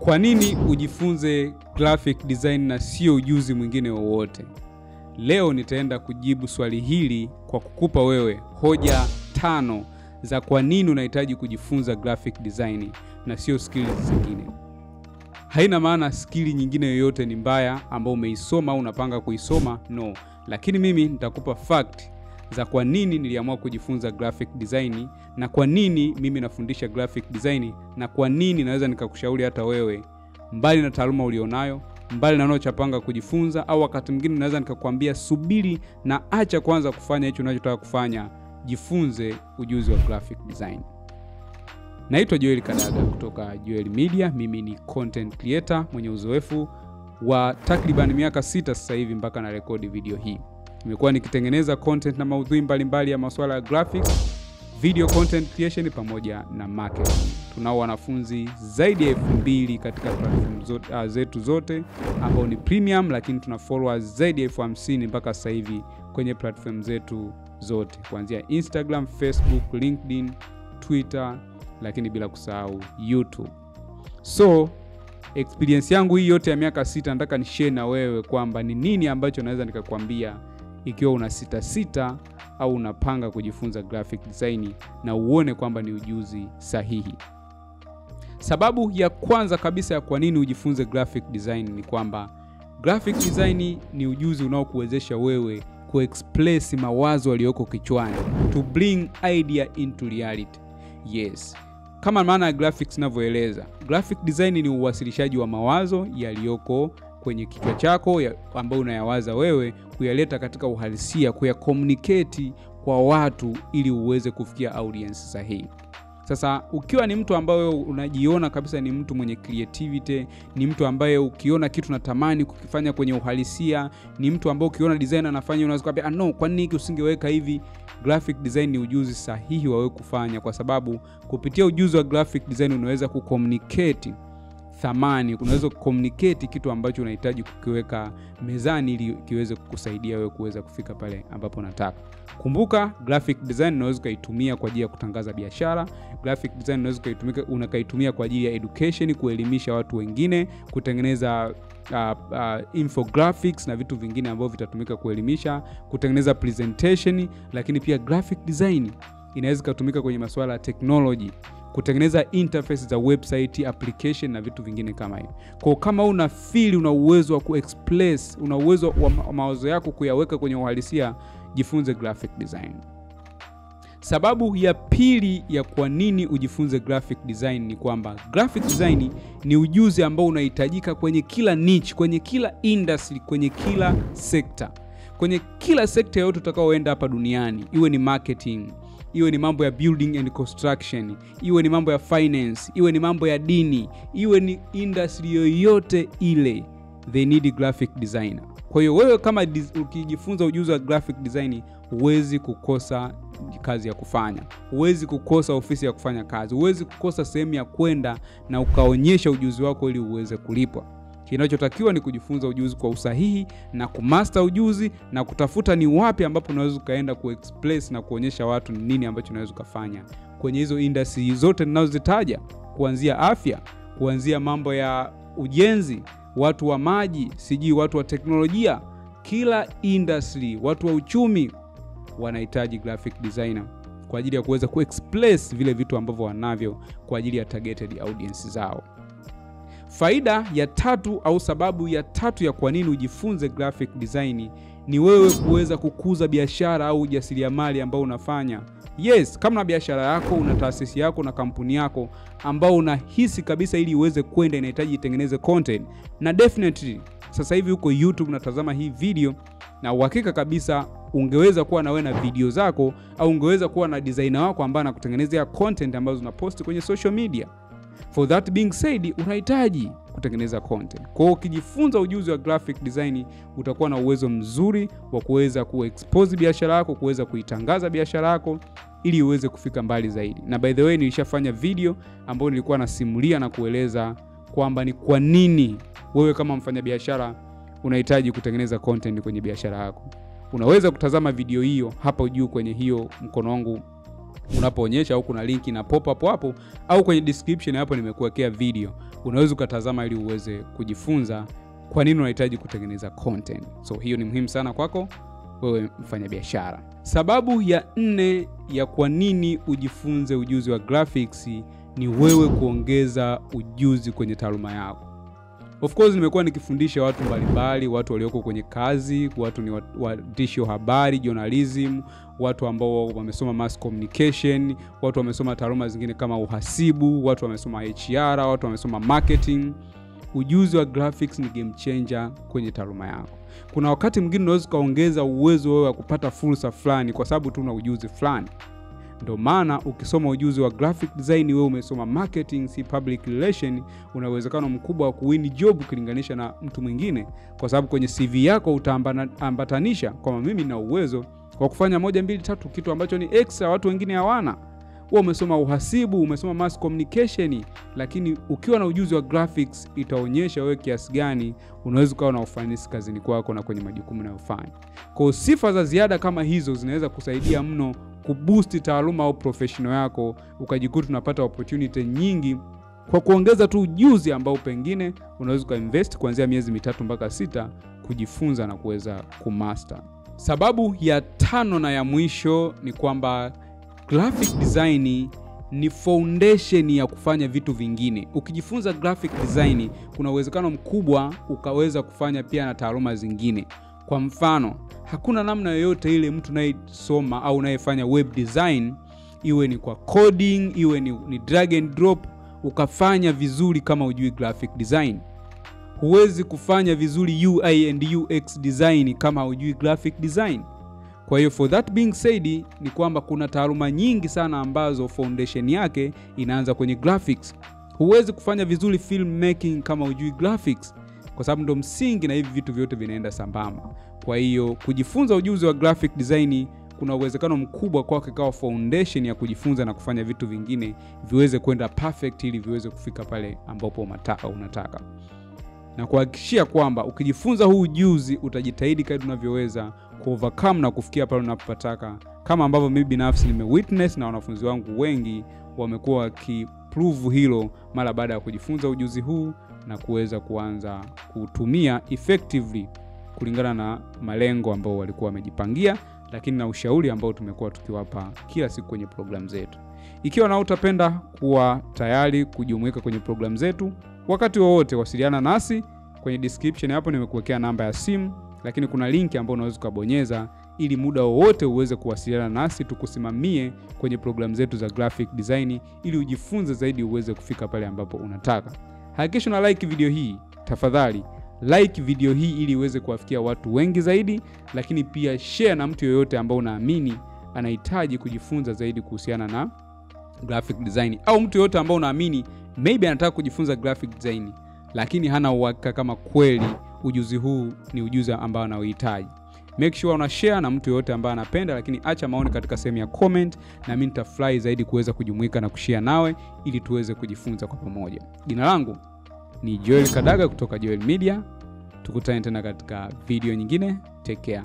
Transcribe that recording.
Kwa nini ujifunze graphic design na sio ujuzi mwingine wowote? Leo nitaenda kujibu swali hili kwa kukupa wewe hoja 5 za kwa nini unahitaji kujifunza graphic design na sio skills zingine. Haina maana skill nyingine yoyote ni mbaya ambao umeisoma au unapanga kuisoma, no. Lakini mimi nitakupa fact za kwa nini niliamua kujifunza graphic design na kwa nini mimi nafundisha graphic design na kwa nini naweza nikakushauri hata wewe, mbali na taaluma ulionayo, mbali na unachopanga kujifunza, au wakati mwingine naweza nikakwambia subiri na acha kwanza kufanya hicho unachotaka kufanya, jifunze ujuzi wa graphic design. Naitwa Joel Kadaga kutoka Joel Media. Mimi ni content creator mwenye uzoefu wa takriban miaka 6 sasa hivi mpaka na rekodi video hii. Nimekuwa nikitengeneza content na maudhui mbalimbali ya masuala ya graphics, video content creation pamoja na marketing. Tunao wanafunzi zaidi ya 2000 katika platform zetu zote ambao ni premium, lakini tuna followers zaidi ya 50,000 mpaka sasa hivi kwenye platform zetu zote, kuanzia Instagram, Facebook, LinkedIn, Twitter, lakini bila kusahau YouTube. So experience yangu hii yote ya miaka 6 nataka ni share na wewe kwamba ni nini ambacho naweza nikakwambia ikiwa una sita au unapanga kujifunza graphic design na uone kwamba ni ujuzi sahihi. Sababu ya kwanza kabisa ya kwa nini ujifunze graphic design ni kwamba graphic design ni ujuzi unaokuwezesha wewe kuexpress mawazo yaliyoko kichwani, to bring idea into reality. Yes. Kama maana ya graphics inavyoeleza, graphic design ni uwasilishaji wa mawazo yaliyoko kwenye kichwa chako ambao unayawaza wewe, kuyaleta katika uhalisia, kuyacommunicate kwa watu ili uweze kufikia audience sahihi. Sasa ukiwa ni mtu ambaye unajiona kabisa ni mtu mwenye creativity, ni mtu ambaye ukiona kitu unatamani kukifanya kwenye uhalisia, ni mtu ambaye ukiona designer anafanya unaweza kuambia no, kwa nini usingeweka hivi? Graphic design ni ujuzi sahihi wa wewe kufanya, kwa sababu kupitia ujuzi wa graphic design unaweza kucommunicate thamani, unaweza kucommunicate kitu ambacho unahitaji kukiweka mezani ili kiweze kukusaidia wewe kuweza kufika pale ambapo unataka. Kumbuka, graphic design unaweza kuitumia kwa ajili ya kutangaza biashara. Graphic design unaweza kuitumia kwa ajili ya education, kuelimisha watu wengine, kutengeneza infographics na vitu vingine ambavyo vitatumika kuelimisha, kutengeneza presentation. Lakini pia graphic design inaweza kutumika kwenye masuala ya technology, kutengeneza interface za website, application na vitu vingine kama hivi. Kwa kama una feel una uwezo wa kuexpress, una uwezo wa mawazo yako kuyaweka kwenye uhalisia, jifunze graphic design. Sababu ya pili ya kwa nini ujifunze graphic design ni kwamba graphic design ni ujuzi ambao unahitajika kwenye kila niche, kwenye kila industry, kwenye kila sector. Kwenye kila sector yote utakaoenda hapa duniani, iwe ni marketing, iwe ni mambo ya building and construction, iwe ni mambo ya finance, iwe ni mambo ya dini, iwe ni industry yoyote ile, they need graphic designer. Kwa hiyo wewe kama ukijifunza ujuzi wa graphic design, huwezi kukosa kazi ya kufanya, huwezi kukosa ofisi ya kufanya kazi, huwezi kukosa sehemu ya kwenda na ukaonyesha ujuzi wako ili uweze kulipwa. Kinachotakiwa ni kujifunza ujuzi kwa usahihi na kumaster ujuzi na kutafuta ni wapi ambapo unaweza kaenda kuexpress na kuonyesha watu nini ambacho unaweza kufanya kwenye hizo industry zote ninazozitaja, kuanzia afya, kuanzia mambo ya ujenzi, watu wa maji, watu wa teknolojia, kila industry, watu wa uchumi wanahitaji graphic designer kwa ajili ya kuweza kuexpress vile vitu ambavyo wanavyo kwa ajili ya targeted audience zao. Faida ya 3 au sababu ya 3 ya kwa nini ujifunze graphic design ni wewe kuweza kukuza biashara au ujasiriamali ambao unafanya. Yes, kama na biashara yako, una taasisi yako na kampuni yako ambao unahisi kabisa ili uweze kwenda inahitaji itengeneze content, na definitely sasa hivi uko YouTube unatazama hii video na uhakika kabisa ungeweza kuwa na wewe na video zako, au ungeweza kuwa na designer wako ambaye anakutengenezea content ambazo unapost kwenye social media. For that being said, unahitaji kutengeneza content. Kwa hiyo ukijifunza ujuzi wa graphic design utakuwa na uwezo mzuri wa kuweza kuexpose biashara yako, kuweza kuitangaza biashara yako ili uweze kufika mbali zaidi. Na by the way, nilishafanya video ambayo nilikuwa nasimulia na kueleza kwamba ni kwa nini wewe kama mfanyabiashara unahitaji kutengeneza content kwenye biashara yako. Unaweza kutazama video hiyo hapa juu kwenye hiyo mkono wangu unapoonyesha, au kuna link ina pop up hapo, au kwenye description hapo nimekuwekea video. Unaweza ukatazama ili uweze kujifunza kwa nini unahitaji kutengeneza content. So hiyo ni muhimu sana kwako wewe mfanyabiashara. Sababu ya 4 ya kwa nini ujifunze ujuzi wa graphics ni wewe kuongeza ujuzi kwenye taaluma yako. Of course nimekuwa nikifundisha watu mbalimbali, watu walioko kwenye kazi, watu ni waandishi wa habari, journalism, watu ambao wamesoma mass communication, watu wamesoma taaluma zingine kama uhasibu, watu wamesoma HR, watu wamesoma marketing. Ujuzi wa graphics ni game changer kwenye taaluma yako. Kuna wakati mwingine unaweza kaongeza uwezo wewe wa kupata fursa fulani kwa sababu tu una ujuzi fulani. Ndio maana ukisoma ujuzi wa graphic design, wewe umesoma marketing, si public relation, una uwezekano mkubwa wa kuwin job ukilinganisha na mtu mwingine, kwa sababu kwenye CV yako utaambatanisha kama mimi nina uwezo wa kufanya 1 2 3, kitu ambacho ni extra watu wengine hawana. Wewe umesoma uhasibu, umesoma mass communication, lakini ukiwa na ujuzi wa graphics itaonyesha wewe kiasi gani unaweza kuwa na ufanisi kazini kwako na kwenye majukumu unayofanya. Kwa sifa za ziada kama hizo zinaweza kusaidia mno kuboost taaluma au professional yako, ukajikuta unapata opportunity nyingi kwa kuongeza tu ujuzi ambao pengine unaweza kuinvest kuanzia miezi 3 mpaka 6 kujifunza na kuweza kumaster. Sababu ya 5 na ya mwisho ni kwamba graphic design ni foundation ya kufanya vitu vingine. Ukijifunza graphic design, kuna uwezekano mkubwa ukaweza kufanya pia na taaluma zingine. Kwa mfano, hakuna namna yoyote ile mtu anayesoma au anayefanya web design, iwe ni kwa coding, iwe ni drag and drop, ukafanya vizuri kama hujui graphic design. Huwezi kufanya vizuri UI and UX design kama hujui graphic design. Kwa hiyo for that being said, ni kwamba kuna taaluma nyingi sana ambazo foundation yake inaanza kwenye graphics. Huwezi kufanya vizuri filmmaking kama hujui graphics, kwa sababu ndo msingi na hivi vitu vyote vinaenda sambamba. Kwa hiyo kujifunza ujuzi wa graphic design kuna uwezekano mkubwa kwake kama foundation ya kujifunza na kufanya vitu vingine viweze kwenda perfect ili viweze kufika pale ambapo unataka. Na kuhakikishia kwamba ukijifunza huu ujuzi utajitahidi kadri unavyoweza ku-overcome na kufikia pale unapotaka, kama ambavyo mimi binafsi nimewitness na wanafunzi wangu wengi wamekuwa wakiprove hilo mara baada ya kujifunza ujuzi huu na kuweza kuanza kutumia effectively kulingana na malengo ambao walikuwa wamejipangia, lakini na ushauri ambao tumekuwa tukiwapa kila siku kwenye program zetu. Ikiwa na utapenda kuwa tayari kujumuika kwenye program zetu, wakati wowote wasiliana nasi. Kwenye description hapo nimekuwekea namba ya simu, lakini kuna link ambayo unaweza kubonyeza ili muda wowote uweze kuwasiliana nasi tukusimamie kwenye program zetu za graphic design ili ujifunze zaidi uweze kufika pale ambapo unataka. Hakikisha una like video hii, tafadhali like video hii ili uweze kuwafikia watu wengi zaidi, lakini pia share na mtu yoyote ambao unaamini anahitaji kujifunza zaidi kuhusiana na graphic design, au mtu yoyote ambao unaamini maybe anataka kujifunza graphic design lakini hana uhakika kama kweli ujuzi huu ni ujuzi ambao anaohitaji. Make sure una share na mtu yote ambaye anapenda, lakini acha maoni katika sehemu ya comment na mimi nitafurahi zaidi kuweza kujumuika na kushare nawe ili tuweze kujifunza kwa pamoja. Jina langu ni Joel Kadaga kutoka Joel Media. Tukutane tena katika video nyingine. Take care.